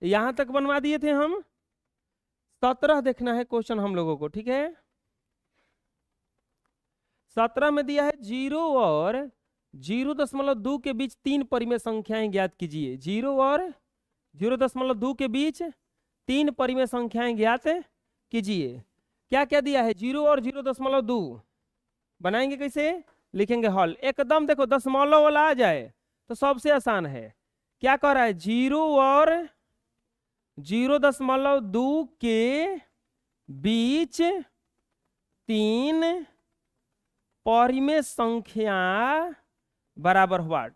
यहां तक बनवा दिए थे हम। 17 देखना है क्वेश्चन हम लोगों को, ठीक है। 17 में दिया है 0 और 0.2 के बीच 3 परिमेय संख्याएं ज्ञात कीजिए। 0 और 0.2 के बीच 3 परिमेय संख्याएं ज्ञात कीजिए। क्या क्या दिया है? 0 और 0.2 बनाएंगे कैसे? लिखेंगे हॉल। एकदम देखो दशमलव वाला आ जाए तो सबसे आसान है। क्या कह रहा है? 0 और 0.2 के बीच 3 परिमेय संख्या बराबर व्हाट?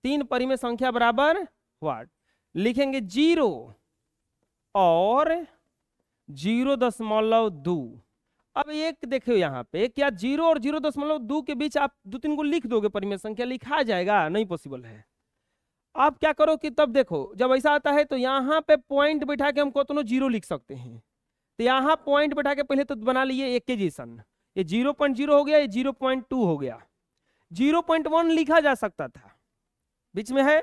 3 परिमेय संख्या बराबर व्हाट? लिखेंगे 0 और 0.2। अब एक देखो यहाँ पे, क्या 0 और 0.2 के बीच आप 2-3 को लिख दोगे परिमेय संख्या? लिखा जाएगा? नहीं पॉसिबल है। आप क्या करो कि तब देखो जब ऐसा आता है तो यहाँ पे पॉइंट बैठा के हम कतनो 0 लिख सकते हैं। तो यहाँ पॉइंट बैठा के पहले तो बना लिए एक के जैसन। ये 0.0 हो गया, ये 0.2 हो गया। 0.1 लिखा जा सकता था, बीच में है,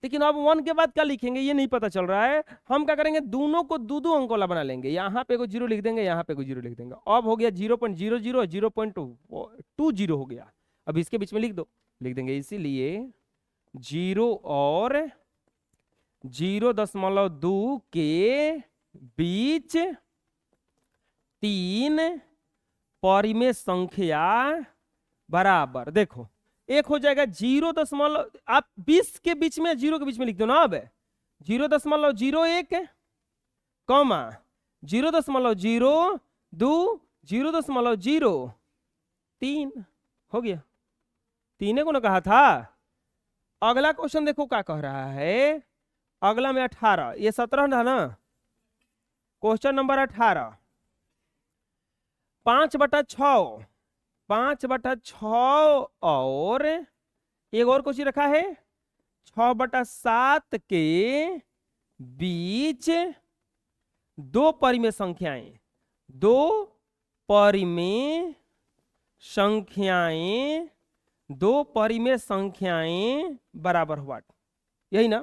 लेकिन अब 1 के बाद क्या लिखेंगे ये नहीं पता चल रहा है। हम क्या करेंगे? दोनों को 2-2 अंक वाला बना लेंगे। यहाँ पे कोई 0 लिख देंगे, यहाँ पे कोई 0 लिख देंगे। अब हो गया 0.00 0.20 हो गया। अब इसके बीच में लिख दो, लिख देंगे। इसीलिए 0 और 0.2 के बीच 3 परिमेय संख्या बराबर, देखो एक हो जाएगा 0. आप 20 के बीच में 0 के बीच में लिख दो ना। अब 0.01 कॉमा 0.02 0.03 हो गया। 3 को ना कहा था। अगला क्वेश्चन देखो क्या कह रहा है। अगला में 18, ये 17 था ना। क्वेश्चन नंबर 18, 5/6 और एक और क्वेश्चन रखा है 6/7 के बीच 2 परिमेय संख्याएं, 2 परिमेय संख्याएं बराबर व्हाट? यही ना।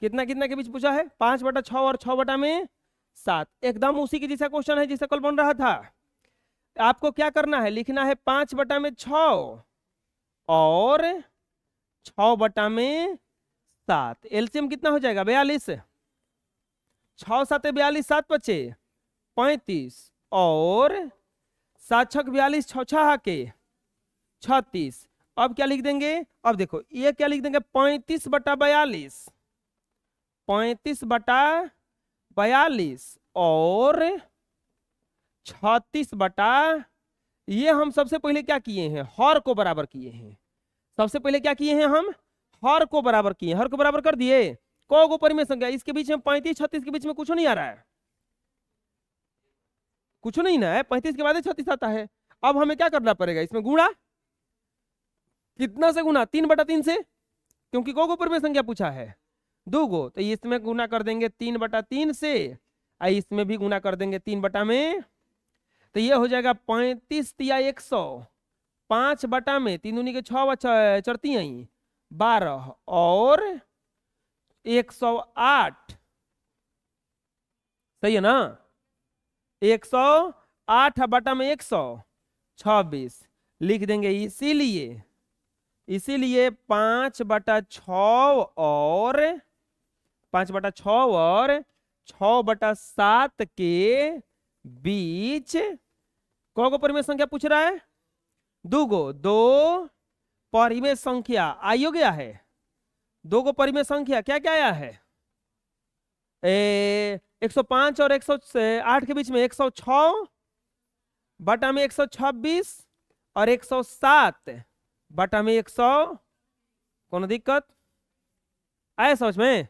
कितना कितना के बीच पूछा है? 5/6 और 6/7। एकदम उसी के जैसा क्वेश्चन है जैसा कल बन रहा था। आपको क्या करना है? लिखना है 5/6 और 6/7। एलसीएम कितना हो जाएगा? 42। 6 7 42, 7 बचे 35 और 7 6 42, 6 6 के 36। अब क्या लिख देंगे? अब देखो ये क्या लिख देंगे? 35/42, 35/42 और 36 ये हम सबसे पहले क्या किए हैं? हर को बराबर किए हैं। सबसे पहले क्या किए हैं? हम हर को बराबर किए। हर को बराबर कर दिए। को परिमेय संख्या इसके बीच में 35 36 के बीच में कुछ नहीं आ रहा है, कुछ नहीं ना है। 35 के बाद 36 आता है। अब हमें क्या करना पड़ेगा? इसमें गुणा। कितना से गुणा? 3/3 से, क्योंकि को परिमेय संख्या पूछा है 2 गो। तो इसमें गुणा कर देंगे 3/3 से, इसमें भी गुणा कर देंगे 3 में। तो ये हो जाएगा 35 या 100, 5 में 3 दूनी के 6 चरती आई 12 और 108। सही है ना? 108 में 126 लिख देंगे। इसीलिए 5/6 और 6/7 के बीच को परिमेय संख्या पूछ रहा है? 2 गो। 2 परिमेय संख्या आइयो गया है। 2 को परिमेय संख्या क्या क्या आया है? 105 और 108 के बीच में 106 बटा में 126 और 107 बटा में 100। कौन दिक्कत आया समझ में?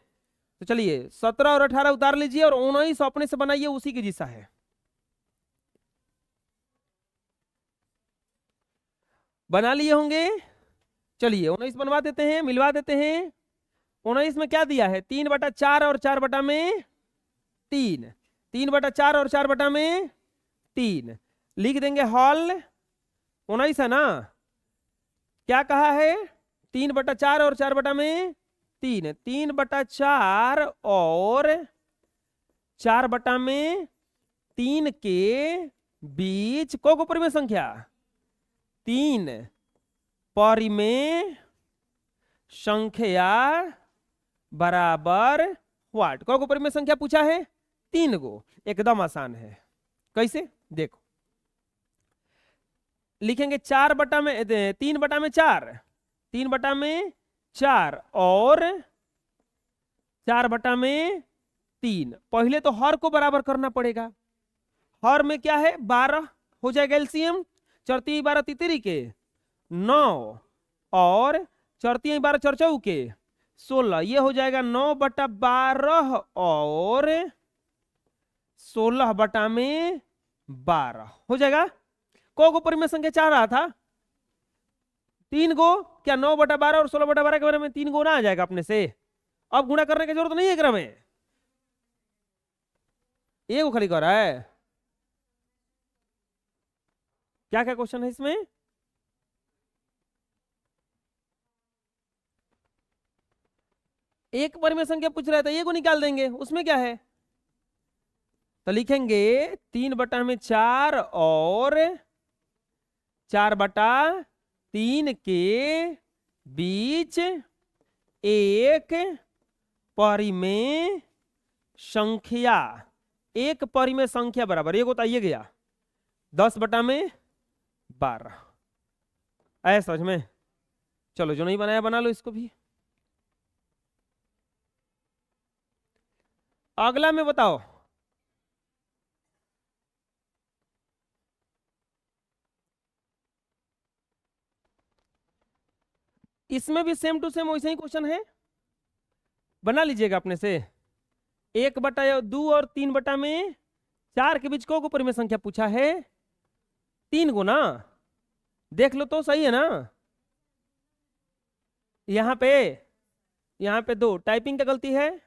तो चलिए 17 और 18 उतार लीजिए और 19 अपने से बनाइए, उसी के जैसा है। बना लिए होंगे। चलिए 19 बनवा देते हैं, मिलवा देते हैं। 19 में क्या दिया है? 3/4 और 4/3। 3/4 और 4/3 लिख देंगे हॉल। 19 है ना? क्या कहा है? 3/4 और 4/3। 3/4 और 4/3 के बीच को परिमेय संख्या 3 परिमेय संख्या बराबर व्हाट। को परिमेय संख्या पूछा है 3 गो, एकदम आसान है। कैसे देखो, लिखेंगे 3/4 3/4 और 4/3। पहले तो हर को बराबर करना पड़ेगा। हर में क्या है 12 हो जाएगा एलसीएम, 4 12 तितरी के 9 और 4 12 4 के 16, ये हो जाएगा 9/12 और 16/12 हो जाएगा। को परिमेय संख्या 4 रहा था 3 गो, क्या 9/12 और 16/12 के बारे में 3 गो ना आ जाएगा अपने से। अब गुणा करने की जरूरत नहीं है क्रम में, ये खाली कर रहा है। क्या क्या क्वेश्चन है इसमें? एक परिमेय संख्या पूछ रहा था, ये को निकाल देंगे, उसमें क्या है। तो लिखेंगे 3/4 और 4/3 के बीच एक परिमेय संख्या, एक परिमेय संख्या बराबर, ये बताइए गया 10/12। आया समझ में? चलो जो नहीं बनाया बना लो इसको भी। अगला में बताओ, इसमें भी सेम टू सेम वैसे ही क्वेश्चन है, बना लीजिएगा अपने से। 1/2 और 3/4 के बीच को परिमेय संख्या पूछा है 3 गो ना, देख लो तो सही है ना। यहाँ पे 2 टाइपिंग का गलती है,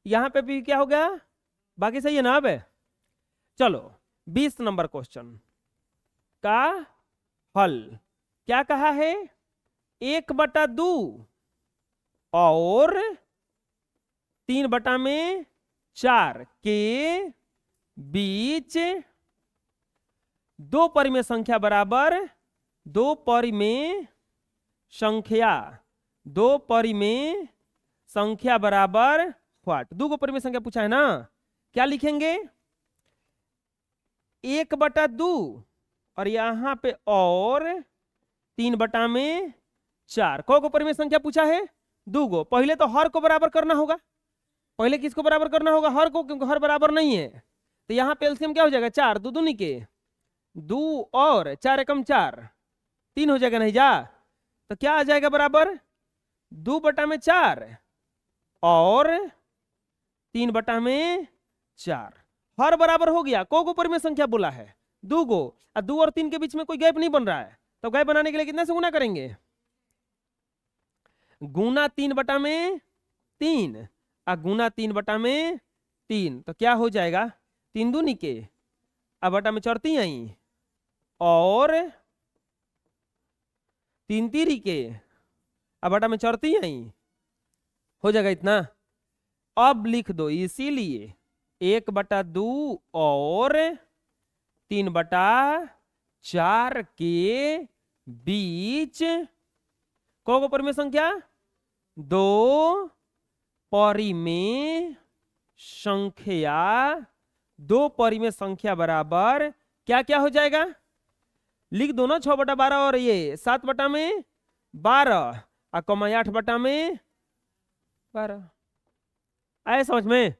यहाँ पे भी क्या हो गया, बाकी सही है ना। अब चलो 20 नंबर क्वेश्चन का हल क्या कहा है, 1/2 और 3/4 के बीच 2 परिमेय संख्या बराबर 2 परिमेय संख्या बराबर व्हाट। 2 को परिमेय संख्या पूछा है ना, क्या लिखेंगे 1/2 और यहां पे और 3/4। को परिमेय संख्या पूछा है 2 गो। पहले तो हर को बराबर करना होगा, पहले किसको बराबर करना होगा, हर को, क्योंकि हर बराबर नहीं है। तो यहाँ पे एलसीएम क्या हो जाएगा 4 2 दूनी के 2 और 4 एकम 4 3 हो जाएगा नहीं जा, तो क्या आ जाएगा बराबर 2/4 और 3/4। हर बराबर हो गया। को परिमेय संख्या बोला है 2 गो, और 2 और 3 के बीच में कोई गैप नहीं बन रहा है, तो गैप बनाने के लिए कितना से गुना करेंगे, गुना 3/3 और गुना 3/3। तो क्या हो जाएगा 3 दूनी के अब बटा में 4 आई और 3 3 के अब बटा में 4 आई, हो जाएगा इतना। अब लिख दो, इसीलिए 1/2 और 3/4 के बीच को परिमेय संख्या 2 परिमेय संख्या बराबर क्या क्या हो जाएगा, लिख दो ना 6/12 और ये 7/12 और कमा 8/12। आए समझ में?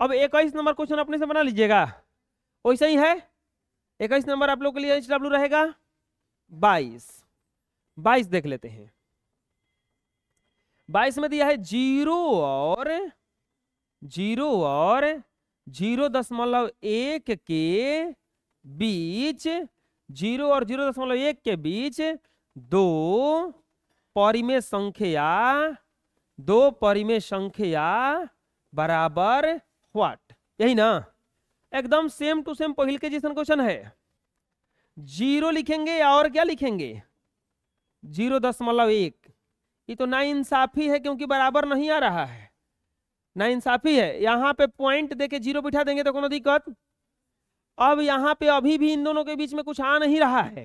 अब 21 नंबर क्वेश्चन अपने से बना लीजिएगा, वैसे ही है। 21 नंबर आप लोग के लिए HW रहेगा 22 देख लेते हैं। 22 में दिया है 0 और 0.1 के बीच, 0 और 0.1 के बीच 2 परिमेय संख्या बराबर व्हाट। यही ना, एकदम सेम टू सेम पहले के जैसा क्वेश्चन है। 0 लिखेंगे और क्या लिखेंगे 0.1। ये तो नाइंसाफी है क्योंकि बराबर नहीं आ रहा है। ना इंसाफी है। यहाँ पे पॉइंट देके 0 बिठा देंगे तो कोनो दिक्कत। अब यहाँ पे अभी भी इन दोनों के बीच में कुछ आ नहीं रहा है,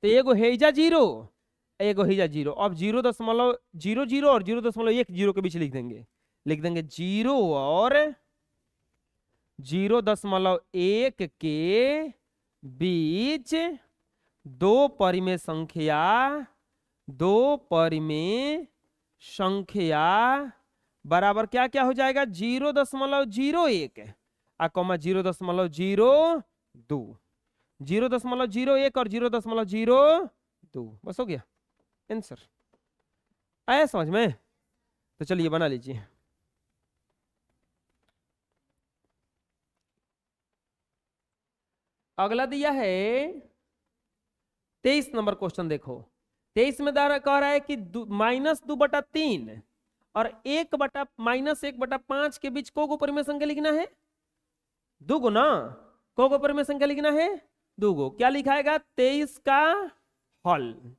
तो एगो हेजा 0, एगो हेजा 0। अब 0.00 और 0.10 के बीच लिख देंगे 0 और 0.1 के बीच दो परिमेय संख्या बराबर क्या क्या हो जाएगा, 0.01 कॉमा 0.02, 0.01 और 0.02, बस हो गया आंसर। आया समझ में? तो चलिए बना लीजिए। अगला दिया है 23 नंबर क्वेश्चन। देखो 23 में कह रहा है कि -2/3 और -1/5 के बीच को परिमेय संख्या लिखना है, दूगो ना, को परिमेय संख्या लिखना है दूगो। क्या लिखाएगा, 23 का हल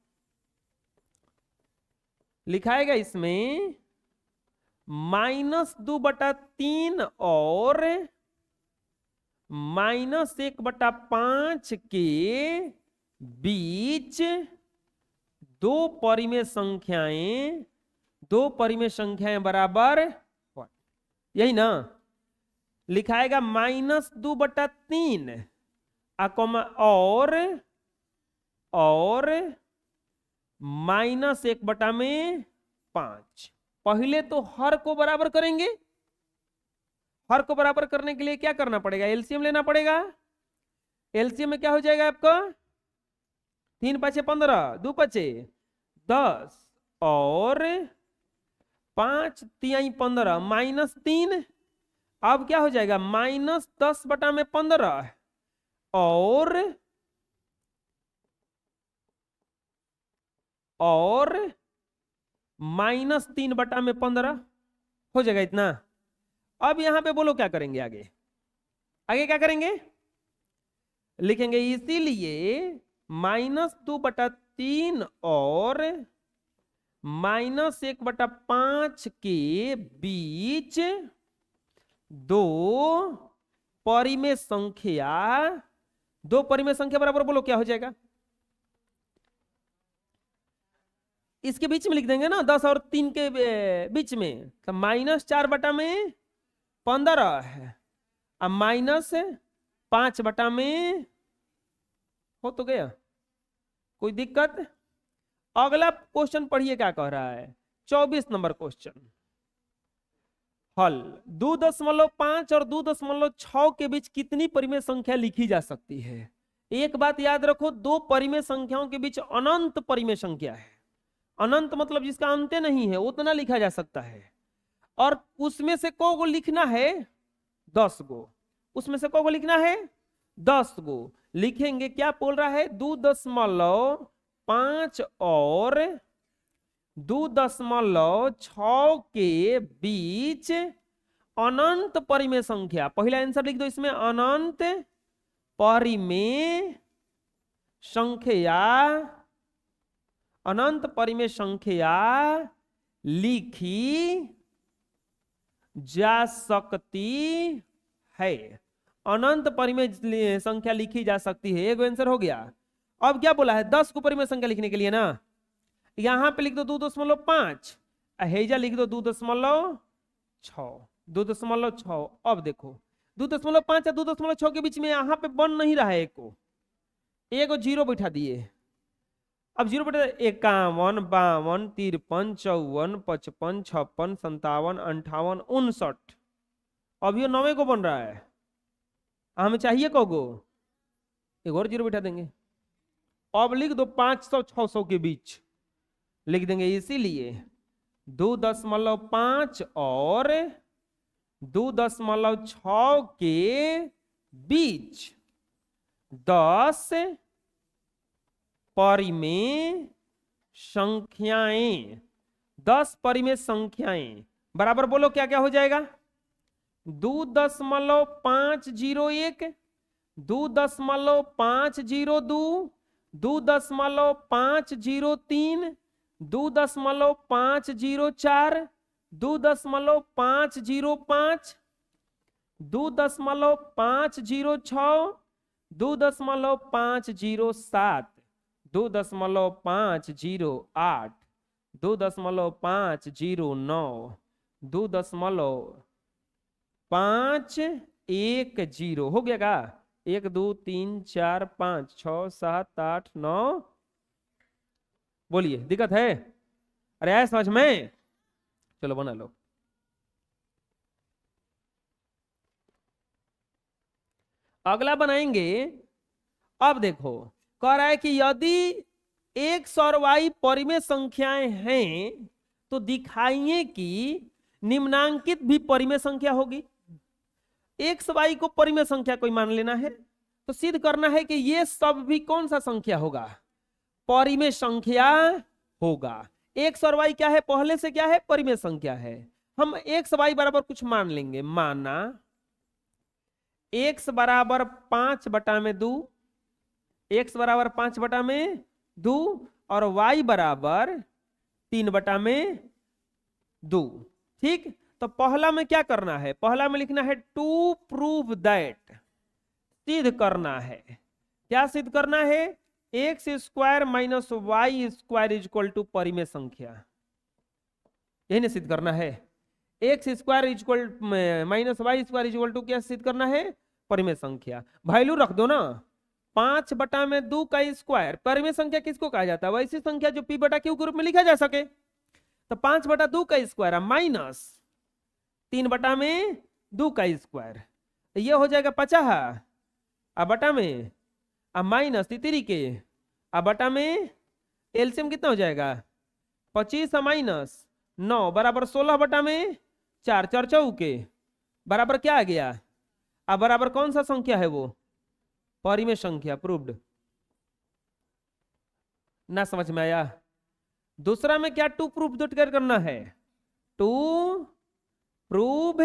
लिखाएगा इसमें -2/3 और -1/5 के बीच दो परिमेय संख्याएं बराबर, यही ना लिखाएगा, -2/3 और -1/5। पहले तो हर को बराबर करेंगे। हर को बराबर करने के लिए क्या करना पड़ेगा, एलसीएम लेना पड़ेगा। एलसीएम में क्या हो जाएगा आपका, 3 × 5 = 15, 2 × 5 = 10 और 5 × 3 = 15 -3। अब क्या हो जाएगा, -10/15 और -3/15 हो जाएगा इतना। अब यहां पे बोलो क्या करेंगे, आगे क्या करेंगे, लिखेंगे इसीलिए -2/3 और -1/5 के बीच दो परिमेय संख्या बराबर, बोलो क्या हो जाएगा, इसके बीच में लिख देंगे ना, 10 और 3 के बीच में, तो -4/15 है और -5/, हो तो गया, कोई दिक्कत। अगला क्वेश्चन पढ़िए क्या कह रहा है, 24 नंबर क्वेश्चन। हल 2.5 और 2.6 के बीच कितनी परिमेय संख्या लिखी जा सकती है। एक बात याद रखो, दो परिमेय संख्याओं के बीच अनंत परिमेय संख्या है। अनंत मतलब जिसका अंत नहीं है, उतना लिखा जा सकता है। और उसमें से को लिखना है, 10 गो। उसमें से को लिखना है 10 गो। लिखेंगे, क्या बोल रहा है, 2.5 और 2.6 के बीच अनंत परिमेय संख्या। पहला आंसर लिख दो इसमें, अनंत परिमेय संख्या लिखी जा सकती है। अनंत परिमेय संख्या लिखी जा सकती है, एक आंसर हो गया। अब क्या बोला है, 10 को परिमेय संख्या लिखने के लिए ना, यहां पे लिख दो 2.5, हेजा लिख दो 2.6। अब देखो 2.5 और 2.6 के बीच में यहां पे बन नहीं रहा है, एगो 0 बैठा दिए। अब 0 बैठा, 51, 52, 53, 54, 55, 56, 57, 58, 59, अभी 9 को बन रहा है। हमें चाहिए कोगो, एक और 0 बैठा देंगे। अब लिख दो 500-600 के बीच लिख देंगे, इसीलिए 2.5 और 2.6 के बीच 10 परिमेय संख्याएं, 10 परिमेय संख्याएं बराबर, बोलो क्या क्या हो जाएगा, 2.501, 2.502, 2.503, 2.504, 2.505, 2.506, 2.507, 2.508, 2.509, 2.510 हो गया का? 1 2 3 4 5 6 7 8 9। बोलिए दिक्कत है? अरे आया समझ में? चलो बना लो। अगला बनाएंगे। अब देखो कह रहा है कि यदि एक्स और वाई परिमेय संख्याएं हैं तो दिखाइए कि निम्नांकित भी परिमेय संख्या होगी। एक्स वाई को परिमेय संख्या कोई मान लेना है तो सिद्ध करना है कि ये सब भी कौन सा संख्या होगा? परिमेय संख्या होगा। एक्स और वाई क्या है? पहले से क्या है? परिमेय संख्या है। हम एक्स वाई बराबर कुछ मान लेंगे। माना एक्स बराबर 5/2, एक्स बराबर 5/2 और वाई बराबर 3/2। ठीक, तो पहला में क्या करना है? पहला में लिखना है टू प्रूव दैट, सिद्ध करना है। क्या सिद्ध करना है? X square minus y square equal to परिमेय संख्या। यही ना सिद्ध करना है। X square equal minus y square equal to क्या सिद्ध करना है? परिमेय संख्या। वैल्यू रख दो ना, 5/2 का स्क्वायर। परिमेय संख्या किसको कहा जाता है? वैसी संख्या जो p/q के रूप में लिखा जा सके। तो 5/2 का स्क्वायर माइनस 3/2 का स्क्वायर, तो ये हो जाएगा 50 अब बटा में अब माइनस 3 के अब बटा में एलसीएम कितना हो जाएगा? 25 माइनस 9 बराबर 16/4, 4 चौके बराबर क्या आ गया? अब बराबर कौन सा संख्या है? वो परिमेय संख्या। प्रूव्ड। ना समझ में आया? दूसरा में क्या टू प्रूफ दैट करना है? To prove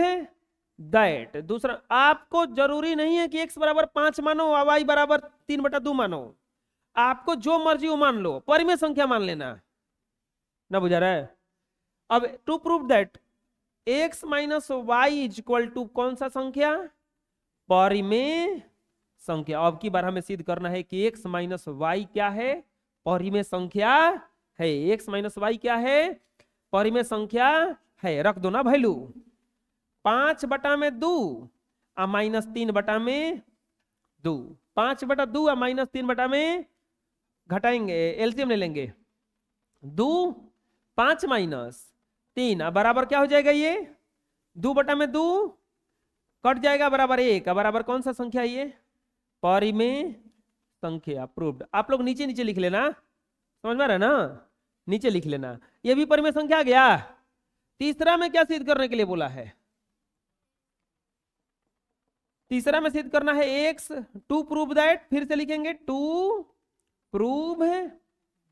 that. दूसरा आपको जरूरी नहीं है कि x बराबर 5 मानो और y बराबर 3/2 मानो। आपको जो मर्जी वो मान लो, परिमेय संख्या मान लेना। ना बुझा रहा है? अब to prove that x minus y is equal to कौन सा संख्या? परिमेय संख्या। अब की बार हमें सिद्ध करना है कि x माइनस वाई क्या है? परिमेय संख्या है। x माइनस वाई क्या है? परिमेय संख्या है। रख दो ना वैल्यू। 5/2 और माइनस 3/2, 5/2 और माइनस 3 घटाएंगे, एलसीएम ले लेंगे। 2 5 माइनस 3 बराबर क्या हो जाएगा? ये 2/2 कट जाएगा बराबर 1। बराबर कौन सा संख्या है? ये परिमेय संख्या। प्रूव्ड। आप लोग नीचे नीचे लिख लेना, समझ में आ रहा है ना? नीचे लिख लेना। ये भी परिमेय संख्या आ गया। तीसरा में क्या सिद्ध करने के लिए बोला है? तीसरा में सिद्ध करना है एक्स टू प्रूव दैट। फिर से लिखेंगे टू प्रूव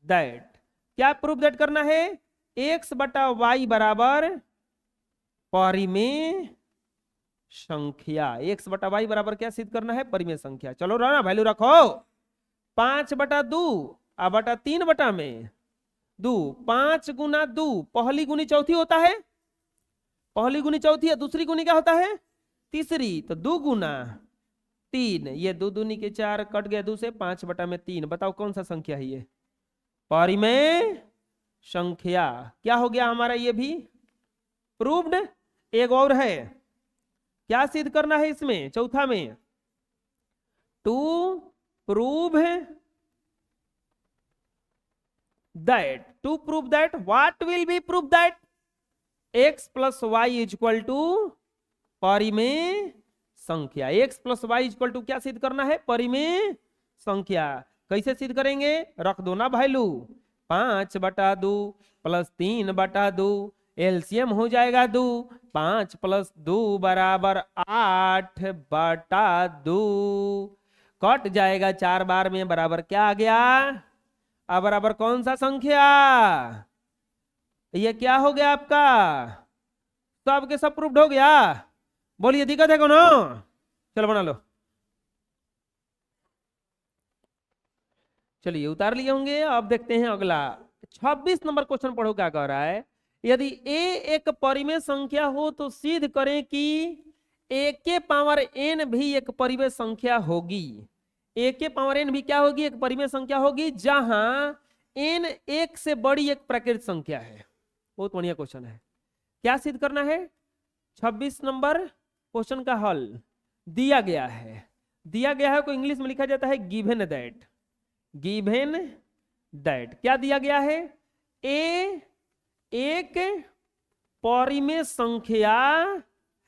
दैट। क्या प्रूव दैट करना है? x/y बराबर परिमेय संख्या। x/y बराबर क्या सिद्ध करना है? परिमेय संख्या। चलो ना वैल्यू रखो। 5/2 और बटा 3/2। 5 गुना 2 पहली गुनी चौथी होता है। पहली गुनी चौथी है, दूसरी गुनी क्या होता है? तीसरी। तो 2 गुना 3, ये 2 दूनी के 4 कट गया 2 से, 5/3। बताओ कौन सा संख्या है? ये परिमेय संख्या। क्या हो गया हमारा? ये भी प्रूव्ड। एक और है, क्या सिद्ध करना है इसमें? चौथा में to prove that. To prove that what will be prove that? x plus y is equal to परिमेय संख्या। x plus y equal to क्या सिद्ध करना है? परिमेय संख्या। कैसे सिद्ध करेंगे? रख दो ना वैल्यू। 5/2 प्लस 3/2, एलसीएम हो जाएगा 2। 5 प्लस 2 बराबर 8/2, कट जाएगा 4 बार में, बराबर क्या आ गया? अब बराबर कौन सा संख्या? ये क्या हो गया आपका? सब के सब प्रूव्ड हो गया। बोलिए दिक्कत है कोनो? चलो बना लो। चलिए उतार लिए होंगे। अब देखते हैं अगला 26 नंबर क्वेश्चन पढ़ो क्या कह रहा है। यदि a एक परिमेय संख्या हो तो सिद्ध करें कि a के पावर n भी एक परिमेय संख्या होगी। a के पावर n भी क्या होगी? एक परिमेय संख्या होगी, जहां n एक से बड़ी एक प्राकृतिक संख्या है। बहुत बढ़िया क्वेश्चन है। क्या सिद्ध करना है? 26 नंबर क्वेश्चन का हल दिया गया है। दिया गया है को इंग्लिश में लिखा जाता है गिवन दैट। गिवन दैट क्या दिया गया है? a एक परिमेय संख्या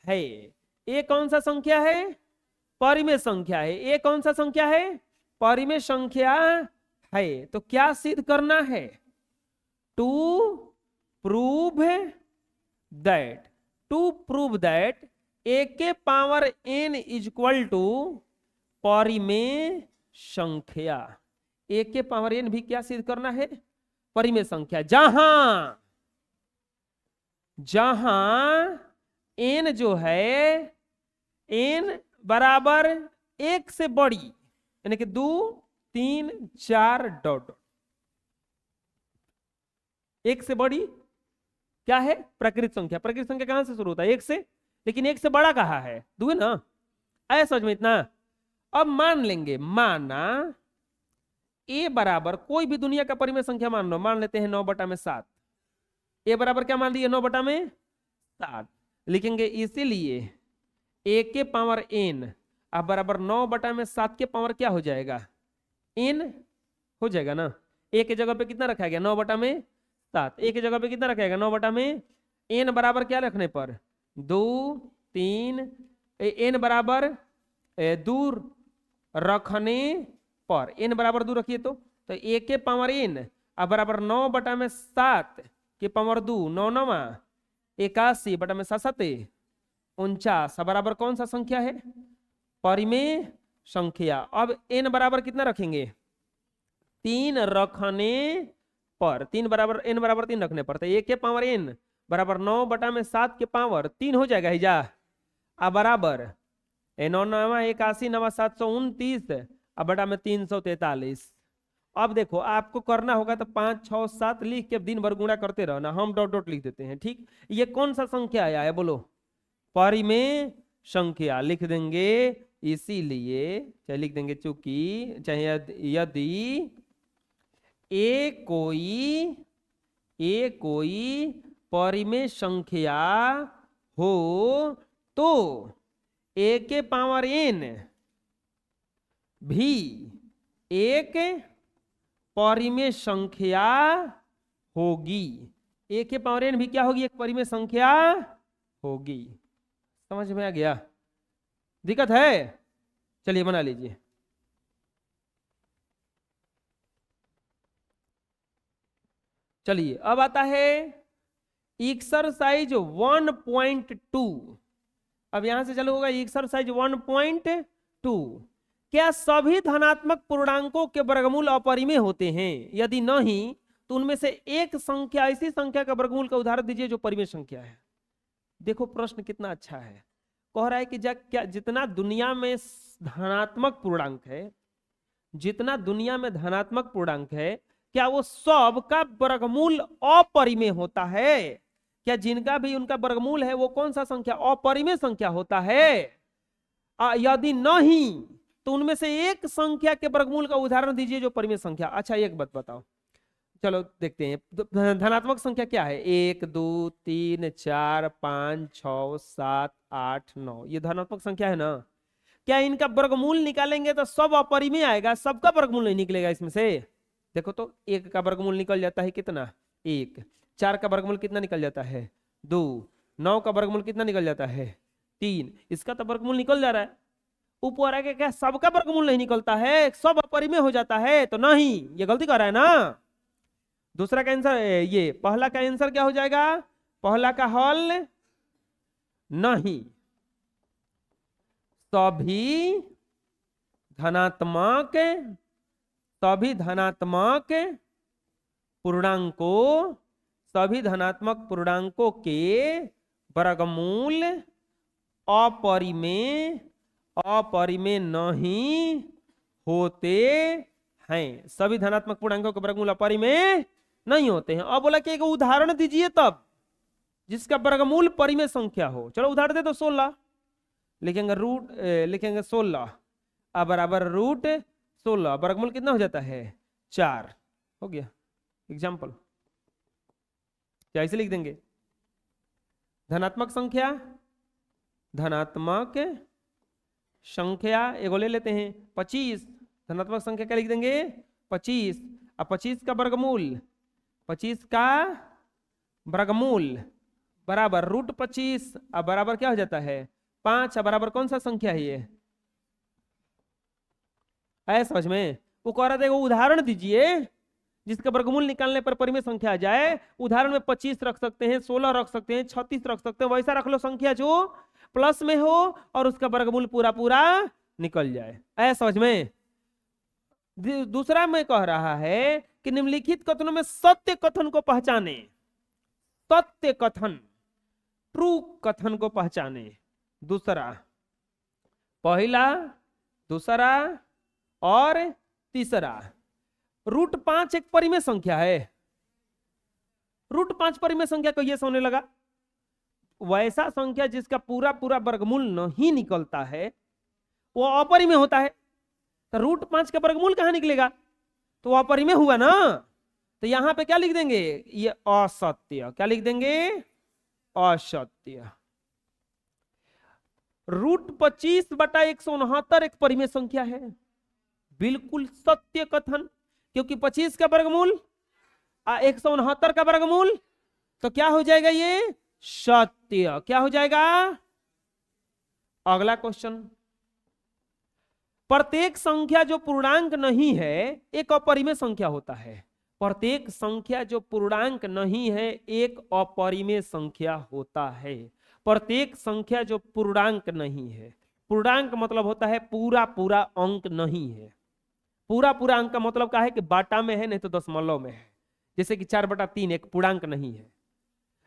है। a कौन सा संख्या है? परिमेय संख्या है। a कौन सा संख्या है? परिमेय संख्या है। तो क्या सिद्ध करना है? To prove that. To prove that a के power n is equal to परिमेय संख्या। a के पावर n भी क्या सिद्ध करना है? परिमेय संख्या, जहां n जो है n बराबर एक से बड़ी, यानी कि 2 3 4 डॉट, एक से बड़ी क्या है? प्राकृतिक संख्या। प्राकृतिक संख्या कहां से शुरू होता है? एक से, लेकिन एक से बड़ा कहा है? 2 है ना। आया समझ में इतना? अब मान लेंगे, माना a बराबर कोई भी दुनिया का परिमेय संख्या मान लो, मान लेते हैं 9/7। a बराबर क्या मान लिए? 9/7 लिखेंगे। इसीलिए a के पावर n अब बराबर 9/7 के पावर क्या हो जाएगा? n हो जाएगा ना। a के जगह पे कितना रखा गया? 9/7। a के जगह पे कितना रखा गया? 9/, n बराबर क्या रखने पर? 2 3, n बराबर 2 रखने पर, n बराबर 2 रखिए तो a के पावर n अब बराबर 9/7 के पावर 2, 9 9 81/7 49 बराबर कौन सा संख्या है? परिमेय संख्या। अब n बराबर कितना रखेंगे? 3 रखने पर, 3 बराबर n बराबर 3 रखने पर, तो a के पावर n बराबर 9/7 के पावर 3 हो जाएगा ही जा। अब बराबर 9 9 81 9 729 अब बटा में 343। अब देखो आपको करना होगा तो 5 6 7 लिख के दिन भर गुणा करते रहना। हम डॉट डॉट लिख देते हैं, ठीक। ये कौन सा संख्या आया है? बोलो। परिमेय संख्या लिख देंगे। इसीलिए चाहे लिख देंगे चूंकि, चाहे यदि ए कोई परिमेय संख्या हो तो a के पावर n भी एक परिमेय संख्या होगी। a के पावर n भी क्या होगी? एक परिमेय संख्या होगी। समझ में आ गया? दिक्कत है? चलिए बना लीजिए। चलिए अब आता है एक्सरसाइज 1.2। अब यहां से चालू होगा एक्सरसाइज 1.2। क्या सभी धनात्मक पूर्णांकों के वर्गमूल अपरिमेय होते हैं? यदि नहीं तो उनमें से एक संख्या, ऐसी संख्या का वर्गमूल का उदाहरण दीजिए जो परिमेय संख्या है। देखो प्रश्न कितना अच्छा है। कह रहा है कि क्या जितना दुनिया में धनात्मक पूर्णांक है, जितना दुनिया में धनात्मक पूर्णांक है, क्या वो सब का वर्गमूल अपरिमेय होता है? क्या जिनका भी उनका वर्गमूल है वो कौन सा संख्या? अपरिमेय संख्या होता है? यदि नहीं तो उनमें से एक संख्या के वर्गमूल का उदाहरण दीजिए जो परिमेय संख्या। अच्छा एक बात बताओ, चलो देखते हैं धनात्मक संख्या क्या है। 1 2 3 4 5 6 7 8 9 ये धनात्मक संख्या है ना। क्या इनका वर्गमूल निकालेंगे तो सब अपरिमेय आएगा? सबका वर्गमूल नहीं निकलेगा इसमें से। देखो तो 1 का वर्गमूल निकल जाता है कितना? 1। 4 का वर्गमूल कितना निकल जाता है? 2। 9 का वर्गमूल कितना निकल जाता है? 3। इसका तो वर्गमूल निकल जा रहा है। ऊपर आके क्या सबका वर्गमूल नहीं निकलता है? सब अपरिमेय हो जाता है? तो नहीं, ये गलती कर रहा है ना। दूसरा का आंसर, ये पहला का आंसर क्या हो जाएगा? पहला का हल नहीं। सभी धनात्मक पूर्णांकों के वर्गमूल अपरिमेय नहीं होते हैं। सभी धनात्मक पूर्णांकों के वर्गमूल अपरिमेय नहीं होते हैं। अब बोला कि एक उदाहरण दीजिए तब। जिसका वर्गमूल परिमेय संख्या हो। चलो उदाहरण दे तो 16 लिखेंगे, लिखेंगे 16 बराबर रूट 16, वर्गमूल कितना हो जाता है 4, हो गया एग्जाम्पल। क्या ऐसे लिख देंगे? धनात्मक संख्या, धनात्मक संख्या एगो ले लेते हैं 25, धनात्मक संख्या क्या लिख देंगे 25, अब 25 का वर्गमूल, 25 का वर्गमूल बराबर रूट 25, अब बराबर क्या हो जाता है 5, बराबर कौन सा संख्या है ये? आया समझ में? वो कह रहा था उदाहरण दीजिए जिसका वर्गमूल निकालने पर परिमेय संख्या आ जाए। उदाहरण में 25 रख सकते हैं, 16 रख सकते हैं, 36 रख सकते हैं, वैसा रख लो संख्या जो प्लस में हो और उसका वर्गमूल पूरा पूरा निकल जाए। आया समझ में? दूसरा में कह रहा है कि निम्नलिखित कथनों में सत्य कथन को पहचाने, सत्य कथन ट्रू कथन को पहचाने। दूसरा, पहला, दूसरा और तीसरा। रूट 5 एक परिमेय संख्या है। रूट 5 परिमेय संख्या को यह होने लगा, वैसा संख्या जिसका पूरा पूरा वर्गमूल नहीं निकलता है वो अपरिमेय होता है। तो रूट 5 का वर्गमूल कहां निकलेगा? तो वो अपरिमेय हुआ ना। तो यहां पे क्या लिख देंगे? ये असत्य। क्या लिख देंगे? असत्य। रूट 25 बटा 169 एक परिमेय संख्या है, बिल्कुल सत्य कथन, क्योंकि 25 का वर्गमूल 169 का वर्गमूल, तो क्या हो जाएगा ये? सत्य। क्या हो जाएगा? अगला क्वेश्चन, प्रत्येक संख्या जो पूर्णांक नहीं है एक अपरिमेय संख्या होता है। प्रत्येक संख्या जो पूर्णांक नहीं है एक अपरिमेय संख्या होता है। प्रत्येक संख्या जो पूर्णांक नहीं है, पूर्णांक मतलब होता है पूरा पूरा अंक नहीं है। पूरा पूरा अंक का मतलब क्या है कि बाटा में है नहीं तो दशमलव में है। जैसे कि 4/3 एक पूर्णांक नहीं है,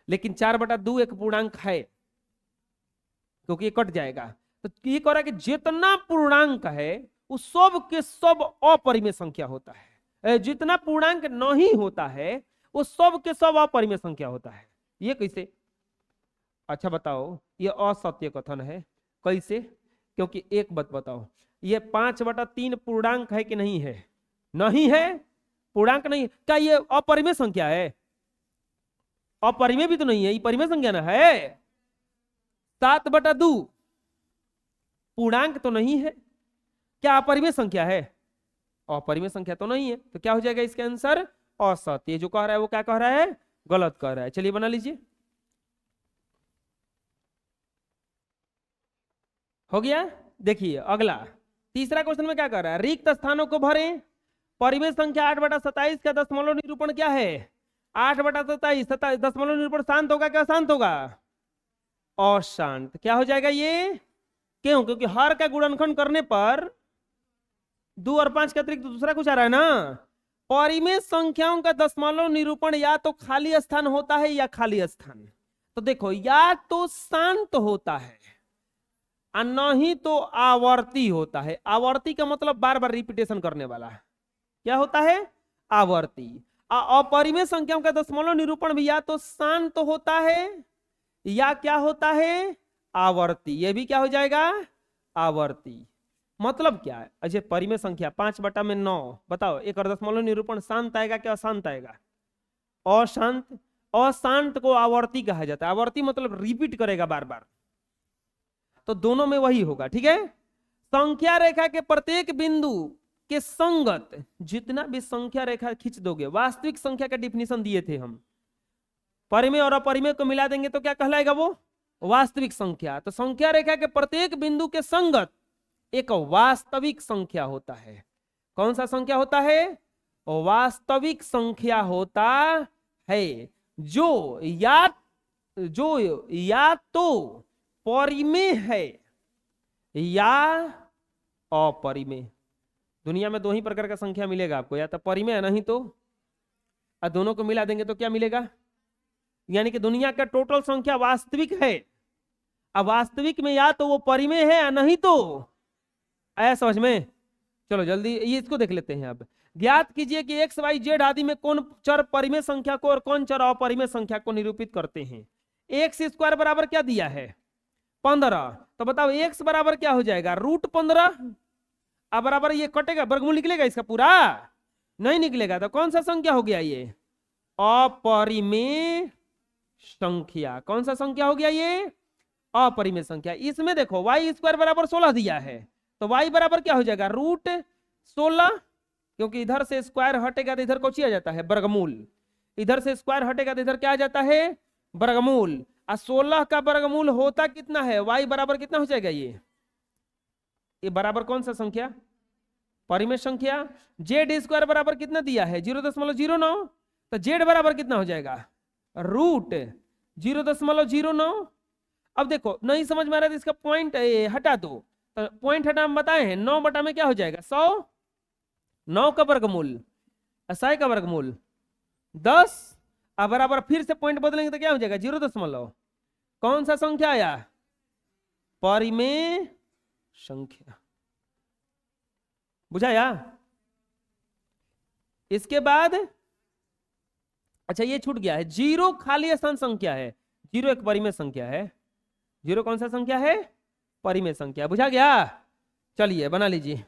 लेकिन 4/2 एक पूर्णांक है, क्योंकि ये कट जाएगा। तो ये कह रहा है कि जितना पूर्णांक है उस सब के सब अपरिमेय संख्या होता है। जितना पूर्णांक नहीं होता है वो सब के सब अपरिमेय संख्या होता है। ये कैसे? अच्छा बताओ, ये असत्य कथन है। कैसे? क्योंकि एक बात बताओ, ये 5/3 पूर्णांक है कि नहीं है? नहीं है, पूर्णांक नहीं। क्या ये अपरिमेय संख्या है? अपरिमेय भी तो नहीं है, ये परिमेय संख्या ना है। 7/2 पूर्णांक तो नहीं है, क्या अपरिमेय संख्या है? अपरिमेय संख्या तो नहीं है। तो क्या हो जाएगा इसका आंसर? असत्य। जो कह रहा है वो क्या कह रहा है? गलत कह रहा है। चलिए बना लीजिए। हो गया। देखिए अगला तीसरा क्वेश्चन में क्या कर रहा है? रिक्त स्थानों को भरें। परिमेय संख्या 8/27 का दशमलव निरूपण क्या है? 8/27 दशमलव निरूपण शांत होगा क्या शांत होगा? अशांत। क्या हो जाएगा ये? क्यों? क्योंकि हर का गुणनखंड करने पर 2 और 5 के अतिरिक्त दूसरा कुछ आ रहा है ना। परिमेय संख्याओं का दशमलव निरूपण या तो खाली स्थान होता है या खाली स्थान। तो देखो, या तो शांत होता है और नहीं तो आवर्ती होता है। आवर्ती का मतलब बार बार रिपीटेशन करने वाला है। क्या होता है? आवर्ती। अपरिमेय संख्याओं का दशमलव निरूपण भी या तो शांत होता है या क्या होता है? आवर्ती। ये भी क्या हो जाएगा? आवर्ती। मतलब क्या है? अच्छा, परिमेय संख्या 5/9 बताओ, एक और दशमलव निरूपण शांत आएगा क्या अशांत आएगा? अशांत। अशांत को आवर्ती कहा जाता है। आवर्ती मतलब रिपीट करेगा बार बार, तो दोनों में वही होगा। ठीक है। संख्या रेखा के प्रत्येक बिंदु के संगत जितना भी संख्या रेखा खींच दोगे, वास्तविक संख्या का डिफिनीशन दिए थे हम, परिमेय और अपरिमेय को मिला देंगे तो क्या कहलाएगा? वो वास्तविक संख्या। तो संख्या रेखा के प्रत्येक बिंदु के संगत एक वास्तविक संख्या होता है। कौन सा संख्या होता है? वास्तविक संख्या होता है जो या तो परिमेय है या अपरिमेय। दुनिया में दो ही प्रकार का संख्या मिलेगा आपको, या तो परिमेय है नहीं तो, और दोनों को मिला देंगे तो क्या मिलेगा? यानी कि दुनिया का टोटल संख्या वास्तविक है। अब वास्तविक में या तो वो परिमेय है या नहीं तो। आया समझ में? चलो जल्दी ये इसको देख लेते हैं। अब ज्ञात कीजिए कि x, y, z आदि में कौन चर परिमेय संख्या को और कौन चर अपरिमेय संख्या को निरूपित करते हैं। एक्स स्क्वायर बराबर क्या दिया है 15, तो बताओ एक्स बराबर क्या हो जाएगा √15। अब बराबर ये कटेगा, वर्गमूल निकलेगा इसका पूरा नहीं निकलेगा, तो कौन सा संख्या हो गया ये अपरिमेय संख्या। कौन सा संख्या हो गया ये अपरिमेय संख्या। इसमें देखो वाई स्क्वायर बराबर 16 दिया है, तो वाई बराबर क्या हो जाएगा √16, क्योंकि इधर से स्क्वायर हटेगा तो इधर को आ जाता है वर्गमूल, इधर से स्क्वायर हटेगा तो इधर क्या आ जाता है वर्गमूल। और 16 का वर्गमूल होता कितना है, वाई बराबर कितना हो जाएगा ये बराबर कौन सा संख्या परिमेय संख्या। जेड स्क्वायर बराबर कितना दिया है 0.09, तो जेड बराबर कितना हो जाएगा √0.09। अब देखो नहीं समझ में आ रहा है तो इसका पॉइंट हटा दो, तो पॉइंट हटा हम बताए हैं 9 बटा में क्या हो जाएगा 100, 9 का वर्गमूल 100 का वर्गमूल 10, अब बराबर फिर से पॉइंट बदलेंगे तो क्या हो जाएगा 0. कौन सा संख्या आया परिमेय संख्या। बुझाया। इसके बाद अच्छा ये छूट गया है, 0 खाली स्थान संख्या है, 0 एक परिमेय संख्या है, 0 कौन सा संख्या है परिमेय संख्या। बुझा गया। चलिए बना लीजिए।